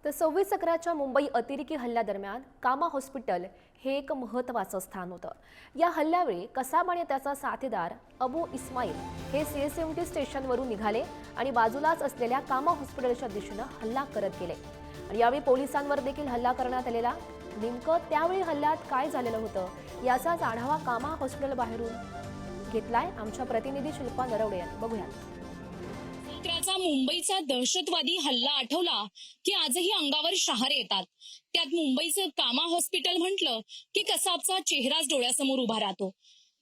तर 26/11च्या मुंबई अतिरेकी हल्ल्यादरम्यान कामा हॉस्पिटल हे एक महत्त्वाचं स्थान होतं। या हल्ल्यावेळी कसाब आणि त्याचा साथीदार अबू इस्माईल हे सीएसएमटी स्टेशनवरून निघाले आणि बाजूलाच असलेल्या कामा हॉस्पिटलच्या दिशेनं हल्ला करत गेले। आणि यावेळी पोलिसांवर देखील हल्ला करण्यात आलेला। नेमकं त्यावेळी हल्ल्यात काय झालेलं होतं याचाच आढावा कामा हॉस्पिटल बाहेरून घेतलाय आमच्या प्रतिनिधी शिल्पा नरवडे यांनी। बघूया। मुंबईचा दहशतवादी हल्ला आठवला की आजही अंगावर शहारे येतात। त्यात मुंबईचं कामा हॉस्पिटल म्हटलं की कसाबचा चेहराच डोळ्यासमोर उभा राहतो।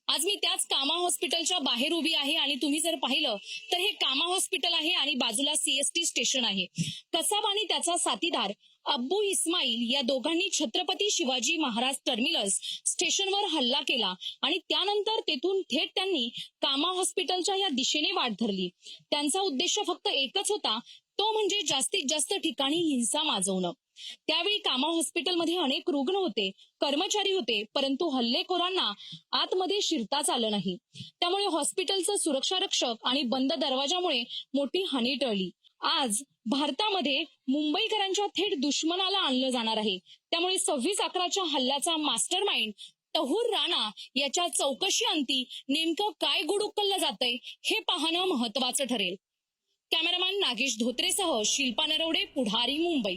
आज मी त्याच कामा हॉस्पिटलच्या बाहेर उभी आहे आणि तुम्ही जर पाहिलं तर हे कामा हॉस्पिटल आहे आणि बाजूला सीएसटी स्टेशन आहे। कसाब आणि त्याचा साथीदार अब्बू इस्माईल या दोघांनी छत्रपती शिवाजी महाराज टर्मिनस स्टेशनवर हल्ला केला आणि त्यानंतर तेथून थेट त्यांनी कामा हॉस्पिटलच्या या दिशेने वाट धरली। त्यांचा उद्देश फक्त एकच होता, तो म्हणजे जास्तीत जास्त ठिकाणी हिंसा माजवणं। त्यावेळी कामा हॉस्पिटलमध्ये अनेक रुग्ण होते, कर्मचारी होते, परंतु हल्लेखोरांना आतमध्ये शिरताच आलं नाही। त्यामुळे हॉस्पिटलचं सुरक्षा रक्षक आणि बंद दरवाजामुळे मोठी हानी टळली। आज भारतामध्ये मुंबईकरांच्या थेट दुश्मनाला आणलं जाणार आहे। त्यामुळे 26/11च्या हल्ल्याचा मास्टर माइंड तहूर राणा याच्या चौकशी अंती नेमकं काय गुड उकललं जातंय हे पाहणं महत्वाचं ठरेल। कॅमेरामॅन नागेश धोत्रेसह शिल्पा नरवडे, पुढारी, मुंबई।